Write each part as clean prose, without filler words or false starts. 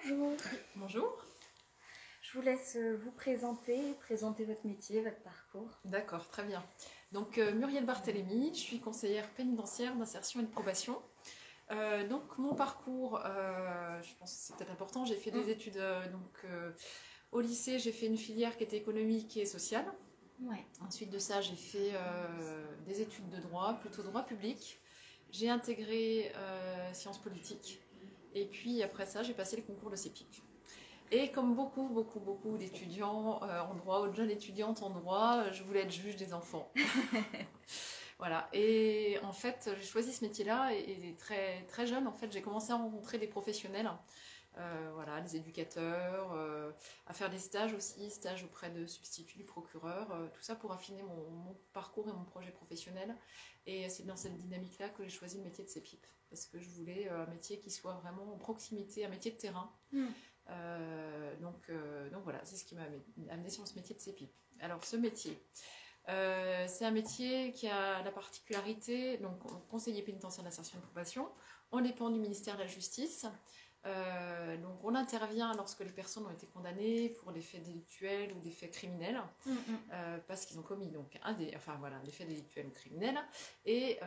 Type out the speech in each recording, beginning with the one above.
Bonjour, Bonjour. je vous laisse vous présenter votre métier, votre parcours. D'accord, très bien. Donc Muriel Barthélémy, je suis conseillère pénitentiaire d'insertion et de probation. Donc mon parcours, je pense que c'est peut-être important, j'ai fait des études au lycée, j'ai fait une filière qui était économique et sociale. Ouais. Ensuite de ça, j'ai fait des études de droit, plutôt droit public. J'ai intégré sciences politiques. Et puis après ça, j'ai passé le concours de CEPIC. Et comme beaucoup d'étudiants en droit, ou de jeunes étudiantes en droit, je voulais être juge des enfants. Voilà. Et en fait, j'ai choisi ce métier-là et très jeune, en fait, j'ai commencé à rencontrer des professionnels, voilà, des éducateurs, à faire des stages aussi, stages auprès de substituts du procureur, tout ça pour affiner mon parcours et mon projet professionnel. Et c'est dans cette dynamique-là que j'ai choisi le métier de CEPIP, parce que je voulais un métier qui soit vraiment en proximité, un métier de terrain. Donc voilà, c'est ce qui m'a amené sur ce métier de CEPIP. Alors ce métier, c'est un métier qui a la particularité, donc conseiller pénitentiaire d'insertion et de probation, on dépend du ministère de la Justice. Donc on intervient lorsque les personnes ont été condamnées pour des faits délictuels ou des faits criminels, parce qu'ils ont commis donc des faits délictuels ou criminels. Et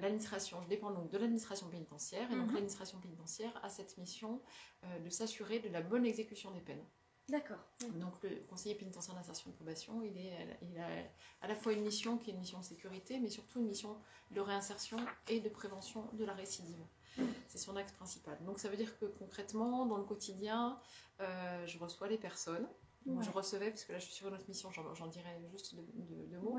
l'administration, je dépends donc de l'administration pénitentiaire, et donc l'administration pénitentiaire a cette mission de s'assurer de la bonne exécution des peines. D'accord. Donc le conseiller pénitentiaire d'insertion et de probation, il a à la fois une mission qui est une mission de sécurité, mais surtout une mission de réinsertion et de prévention de la récidive. C'est son axe principal. Donc ça veut dire que concrètement, dans le quotidien, je reçois les personnes. Donc, je recevais, parce que là je suis sur une autre mission, j'en dirai juste deux mots.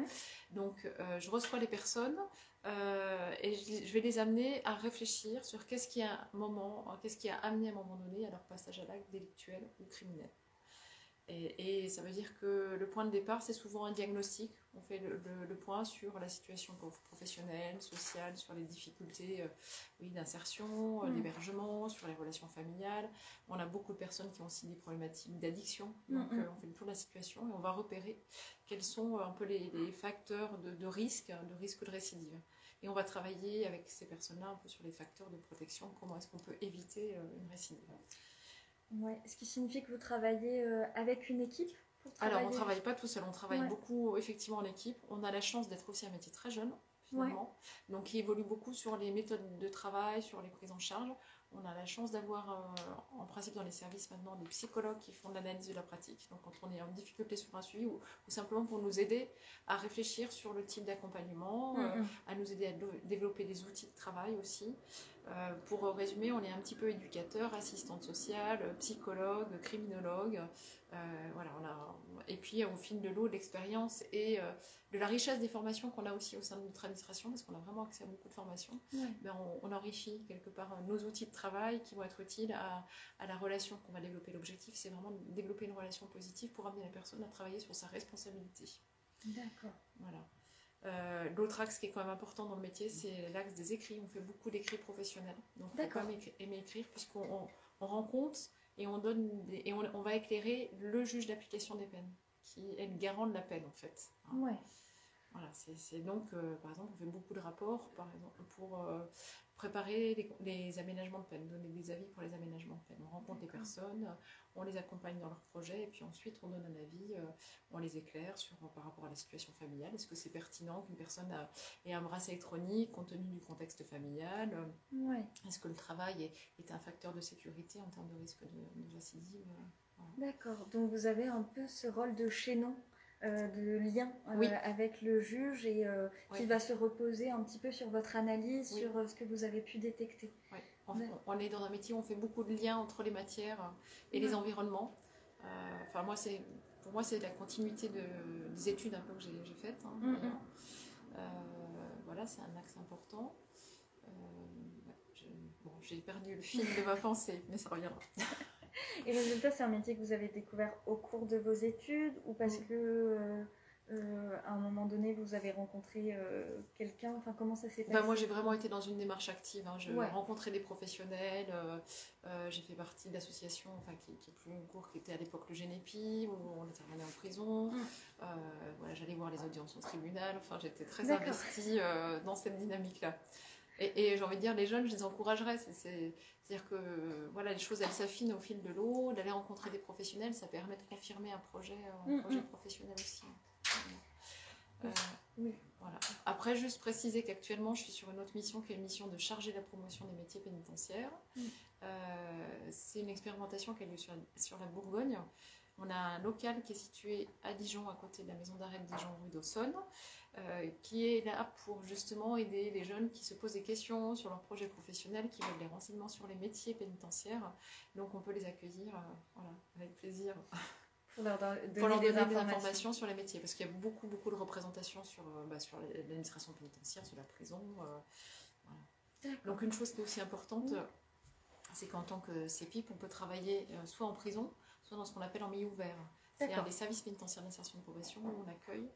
Donc je reçois les personnes et je vais les amener à réfléchir sur qu'est-ce qui a amené à un moment donné à leur passage à l'acte délictuel ou criminel. Et ça veut dire que le point de départ, c'est souvent un diagnostic. On fait le point sur la situation professionnelle, sociale, sur les difficultés d'insertion, d'hébergement, sur les relations familiales. On a beaucoup de personnes qui ont aussi des problématiques d'addiction. Donc on fait le tour de la situation et on va repérer quels sont un peu les facteurs de risque de récidive. Et on va travailler avec ces personnes-là un peu sur les facteurs de protection, comment est-ce qu'on peut éviter une récidive. Ouais. Ce qui signifie que vous travaillez avec une équipe pour travailler... Alors, on ne travaille pas tout seul, on travaille beaucoup effectivement en équipe. On a la chance d'être aussi un métier très jeune, finalement, donc qui évolue beaucoup sur les méthodes de travail, sur les prises en charge. On a la chance d'avoir, en principe dans les services maintenant, des psychologues qui font de l'analyse de la pratique. Donc quand on est en difficulté sur un suivi, ou simplement pour nous aider à réfléchir sur le type d'accompagnement, à nous aider à développer des outils de travail aussi. Pour résumer, on est un petit peu éducateur, assistante sociale, psychologue, criminologue. Voilà, et puis au fil de l'eau, de l'expérience et de la richesse des formations qu'on a aussi au sein de notre administration, parce qu'on a vraiment accès à beaucoup de formations, on enrichit quelque part nos outils de travail qui vont être utiles à la relation qu'on va développer. L'objectif, c'est vraiment de développer une relation positive pour amener la personne à travailler sur sa responsabilité. D'accord. Voilà. L'autre axe qui est quand même important dans le métier, c'est l'axe des écrits. On fait beaucoup d'écrits professionnels. Donc on va aimer écrire, puisqu'on rend compte et on va éclairer le juge d'application des peines, qui est le garant de la peine en fait. Voilà, c'est donc, par exemple, on fait beaucoup de rapports, par exemple, pour préparer les aménagements de peine, donner des avis pour les aménagements de peine. On rencontre les personnes, on les accompagne dans leurs projets, et puis ensuite on donne un avis, on les éclaire par rapport à la situation familiale. Est-ce que c'est pertinent qu'une personne ait un bracelet électronique compte tenu du contexte familial? Est-ce que le travail est un facteur de sécurité en termes de risque de récidive? D'accord, donc vous avez un peu ce rôle de chaînon, de lien avec le juge et qui va se reposer un petit peu sur votre analyse, sur ce que vous avez pu détecter. On est dans un métier où on fait beaucoup de liens entre les matières et les environnements. Pour moi, c'est la continuité des études un peu que j'ai faites. Voilà, c'est un axe important. J'ai perdu le fil de ma pensée, mais ça reviendra. Et le résultat, c'est un métier que vous avez découvert au cours de vos études ou parce que à un moment donné, vous avez rencontré quelqu'un? Enfin, comment ça s'est passé? Moi, j'ai vraiment été dans une démarche active. Je rencontrais des professionnels. J'ai fait partie d'associations qui est plus court, qui était à l'époque le Génépi, où on intervenait en prison. Voilà, j'allais voir les audiences au tribunal. Enfin, j'étais très investie dans cette dynamique-là. Et j'ai envie de dire, les jeunes, je les encouragerais. C'est-à-dire que voilà, les choses, elles s'affinent au fil de l'eau. D'aller rencontrer des professionnels, ça permet de confirmer un projet professionnel aussi. Oui. Voilà. Après, juste préciser qu'actuellement, je suis sur une autre mission qui est une mission de chargée de la promotion des métiers pénitentiaires. C'est une expérimentation qui a lieu sur la Bourgogne. On a un local qui est situé à Dijon, à côté de la maison d'arrêt de Dijon, rue d'Aussonne, qui est là pour justement aider les jeunes qui se posent des questions sur leur projet professionnel, qui veulent des renseignements sur les métiers pénitentiaires. Donc on peut les accueillir voilà, avec plaisir. Pour leur donner des informations sur les métiers, parce qu'il y a beaucoup de représentations sur l'administration pénitentiaire, sur la prison. Voilà. Donc une chose qui est aussi importante, c'est qu'en tant que CEPIP, on peut travailler soit en prison, soit dans ce qu'on appelle en milieu ouvert. C'est-à-dire les services pénitentiaires d'insertion de probation où on accueille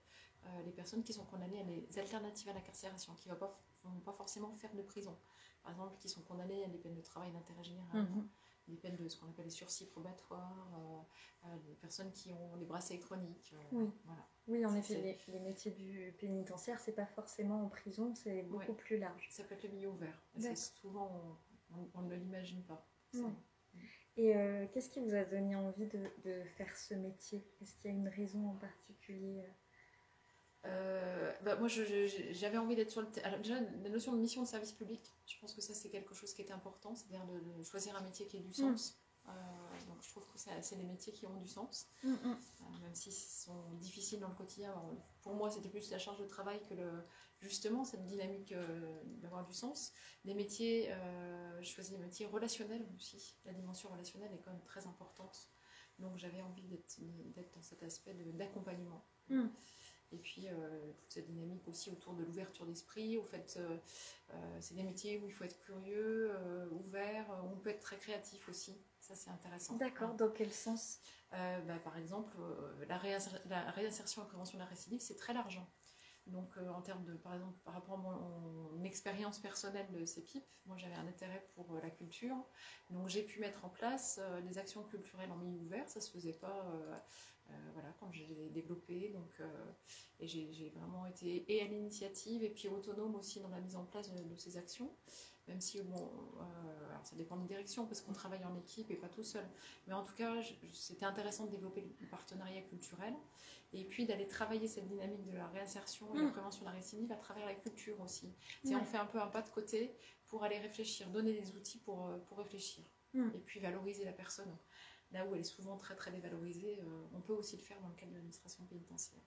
les personnes qui sont condamnées à des alternatives à l'incarcération, qui ne vont pas forcément faire de prison. Par exemple, qui sont condamnées à des peines de travail d'intérêt général. Des peines de ce qu'on appelle les sursis probatoires, des personnes qui ont des bracelets électroniques. Voilà. Oui, en effet, les métiers du pénitentiaire, c'est pas forcément en prison, c'est beaucoup plus large. Ça peut être le milieu ouvert. Souvent, on ne l'imagine pas. Et qu'est-ce qui vous a donné envie de faire ce métier? Est-ce qu'il y a une raison en particulier? Moi, j'avais envie d'être sur le terrain. Déjà, la notion de mission de service public, je pense que ça, c'est quelque chose qui est important, c'est-à-dire de choisir un métier qui ait du sens. Donc, je trouve que c'est des métiers qui ont du sens, même s'ils sont difficiles dans le quotidien. Alors, pour moi, c'était plus la charge de travail que justement cette dynamique d'avoir du sens. Des métiers, je choisis des métiers relationnels aussi. La dimension relationnelle est quand même très importante. Donc, j'avais envie d'être dans cet aspect d'accompagnement. Et puis, toute cette dynamique aussi autour de l'ouverture d'esprit. Au fait, c'est des métiers où il faut être curieux, ouvert, où on peut être très créatif aussi. Ça, c'est intéressant. D'accord, dans quel sens? Par exemple, la réinsertion et prévention de la récidive, c'est très large. Donc, en termes de, par exemple, par rapport à mon expérience personnelle de CEPIP, moi j'avais un intérêt pour la culture. Donc, j'ai pu mettre en place des actions culturelles en milieu ouvert. Ça ne se faisait pas quand je les ai développées. Donc, et j'ai vraiment été à l'initiative et puis autonome aussi dans la mise en place de ces actions. Même si, alors ça dépend des directions parce qu'on travaille en équipe et pas tout seul. Mais en tout cas, c'était intéressant de développer le partenariat culturel et puis d'aller travailler cette dynamique de la réinsertion et de la prévention de la récidive à travers la culture aussi. On fait un peu un pas de côté pour aller réfléchir, donner des outils pour réfléchir et puis valoriser la personne. Là où elle est souvent très très dévalorisée, on peut aussi le faire dans le cadre de l'administration pénitentiaire.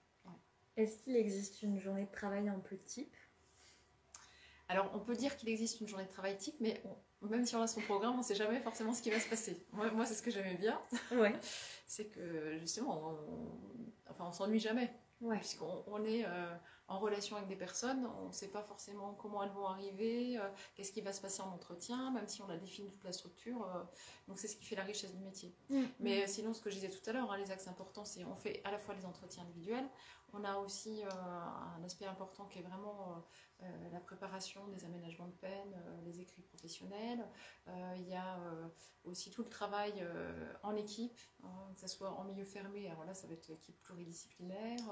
Est-ce qu'il existe une journée de travail un peu type? Alors, on peut dire qu'il existe une journée de travail type, mais même si on a son programme, on ne sait jamais forcément ce qui va se passer. Moi c'est ce que j'aimais bien. C'est que, justement, on s'ennuie jamais. Puisqu'on est en relation avec des personnes, on ne sait pas forcément comment elles vont arriver, qu'est-ce qui va se passer en entretien, même si on a défini toute la structure. Donc, c'est ce qui fait la richesse du métier. Mais sinon, ce que je disais tout à l'heure, les axes importants, c'est on fait à la fois les entretiens individuels, on a aussi un aspect important qui est vraiment la préparation des aménagements de peine, les écrits professionnels. Il y a aussi tout le travail en équipe, que ce soit en milieu fermé. Alors là, ça va être l'équipe pluridisciplinaire.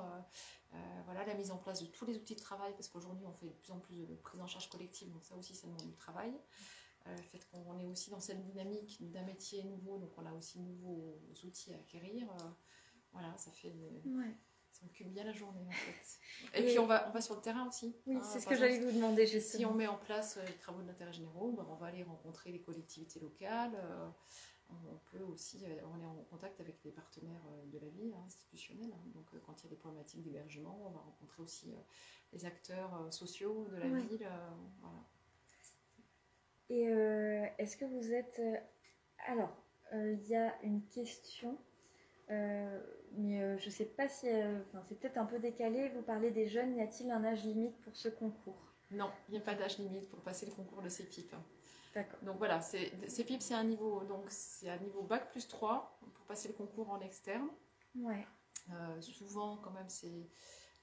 La mise en place de tous les outils de travail, parce qu'aujourd'hui, on fait de plus en plus de prise en charge collective, donc ça aussi, ça demande du travail. Le fait qu'on est aussi dans cette dynamique d'un métier nouveau, donc on a aussi de nouveaux outils à acquérir. Ça fait... Ça occupe bien la journée en fait. Et puis on va sur le terrain aussi. Oui, c'est ce que j'allais vous demander justement. Si on met en place les travaux d'intérêt généraux, on va aller rencontrer les collectivités locales. On peut aussi, on est en contact avec les partenaires de la vie institutionnelle. Donc quand il y a des problématiques d'hébergement, on va rencontrer aussi les acteurs sociaux de la ville. Et est-ce que vous êtes... Alors, il y a une question... mais je ne sais pas si... c'est peut-être un peu décalé. Vous parlez des jeunes. Y a-t-il un âge limite pour ce concours? Non, il n'y a pas d'âge limite pour passer le concours de CEPIP. D'accord. Donc voilà, CEPIP, c'est un niveau Bac plus 3 pour passer le concours en externe. Souvent, quand même, c'est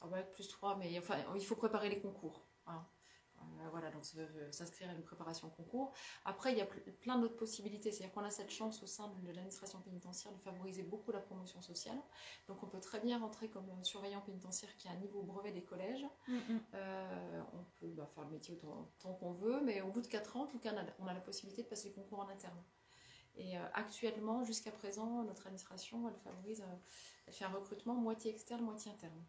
un Bac plus 3, mais il faut préparer les concours. Donc s'inscrire à une préparation concours. Après, il y a plein d'autres possibilités. C'est-à-dire qu'on a cette chance au sein de l'administration pénitentiaire de favoriser beaucoup la promotion sociale. Donc on peut très bien rentrer comme surveillant pénitentiaire qui a un niveau brevet des collèges. On peut faire le métier autant qu'on veut, mais au bout de 4 ans, en tout cas, on a la possibilité de passer le concours en interne. Et actuellement, jusqu'à présent, notre administration, elle fait un recrutement moitié externe, moitié interne.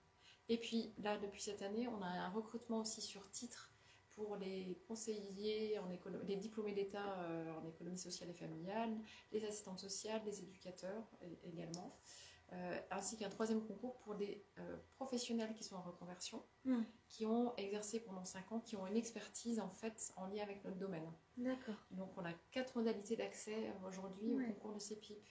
Et puis là, depuis cette année, on a un recrutement aussi sur titre pour les conseillers, les diplômés d'État en économie sociale et familiale, les assistantes sociales, les éducateurs également, ainsi qu'un 3e concours pour des professionnels qui sont en reconversion, qui ont exercé pendant 5 ans, qui ont une expertise en fait en lien avec notre domaine. D'accord. Donc on a 4 modalités d'accès aujourd'hui au concours de CEPIP.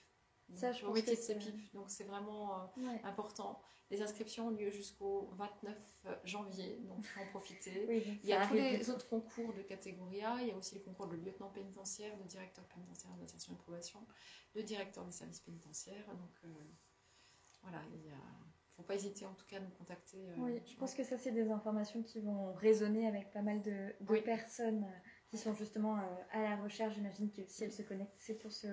Ça, je au pense métier que de CEPIP, donc c'est vraiment important. Les inscriptions ont lieu jusqu'au 29 janvier, donc il faut en profiter. Il y a tous les autres concours de catégorie A, il y a aussi les concours de lieutenant pénitentiaire, de directeur pénitentiaire d'insertion et de probation, de directeur des services pénitentiaires. Donc voilà, il ne faut pas hésiter en tout cas à nous contacter. Je pense que ça, c'est des informations qui vont résonner avec pas mal de personnes qui sont justement à la recherche. J'imagine que si elles se connectent, c'est pour ce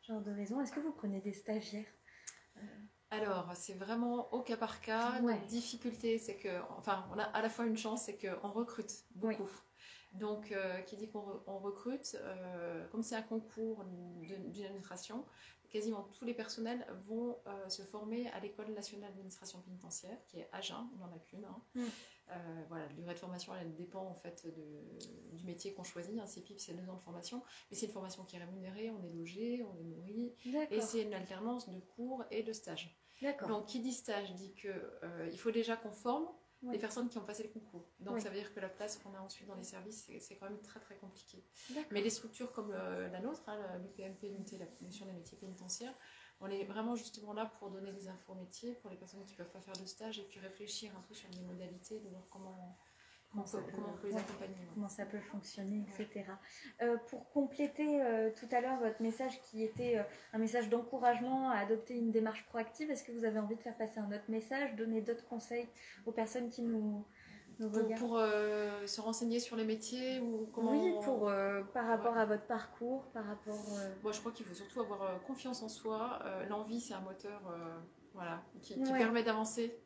genre de raison. Est-ce que vous prenez des stagiaires? Alors, c'est vraiment au cas par cas. Notre difficulté, c'est que, enfin, on a à la fois une chance, c'est qu'on recrute beaucoup. Donc, qui dit qu'on recrute, comme c'est un concours d'une administration, quasiment tous les personnels vont se former à l'École nationale d'administration pénitentiaire, qui est Agen, on n'en a qu'une. Voilà, la durée de formation, elle dépend en fait du métier qu'on choisit. Un CEPIP, c'est 2 ans de formation, mais c'est une formation qui est rémunérée, on est logé, on est nourri, et c'est une alternance de cours et de stages. Donc, qui dit stage dit qu'il faut déjà qu'on forme des personnes qui ont passé le concours. Donc, ça veut dire que la place qu'on a ensuite dans les services, c'est quand même très très compliqué. Mais les structures comme la nôtre, l'UPMP, l'unité de la promotion des métiers pénitentiaires, on est vraiment justement là pour donner des infos métiers pour les personnes qui ne peuvent pas faire de stage et puis réfléchir un peu sur les modalités, de voir comment on peut les accompagner. Comment ça peut fonctionner, etc. Pour compléter tout à l'heure votre message qui était un message d'encouragement à adopter une démarche proactive, est-ce que vous avez envie de faire passer un autre message, donner d'autres conseils aux personnes qui nous regardent pour se renseigner sur les métiers ou comment... Oui, par rapport à votre parcours, par rapport... Moi, je crois qu'il faut surtout avoir confiance en soi. L'envie, c'est un moteur qui permet d'avancer.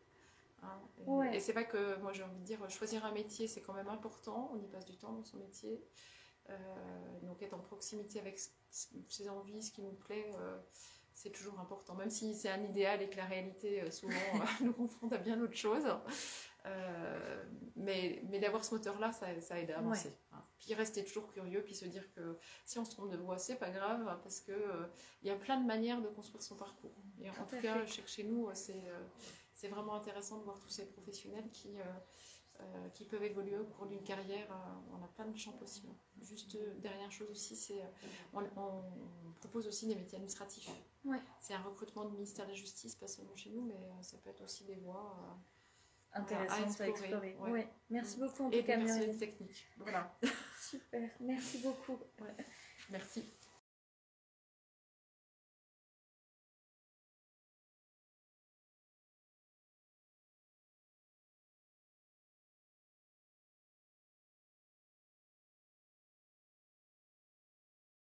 Et c'est vrai que moi j'ai envie de dire choisir un métier c'est quand même important, on y passe du temps dans son métier, donc être en proximité avec ses envies, ce qui nous plaît, c'est toujours important, même si c'est un idéal et que la réalité souvent nous confronte à bien d'autres choses, mais d'avoir ce moteur là ça aide à avancer, puis rester toujours curieux, puis se dire que si on se trompe de voie c'est pas grave, parce que il y a plein de manières de construire son parcours, et en tout cas je sais que chez nous c'est vraiment intéressant de voir tous ces professionnels qui peuvent évoluer au cours d'une carrière. On a plein de champs possibles. Juste dernière chose aussi, c'est on propose aussi des métiers administratifs. C'est un recrutement du ministère de la Justice, pas seulement chez nous, mais ça peut être aussi des voies intéressantes à explorer. Merci beaucoup en tout cas, Muriel. Et des personnels techniques. Voilà. Super, merci beaucoup. Merci.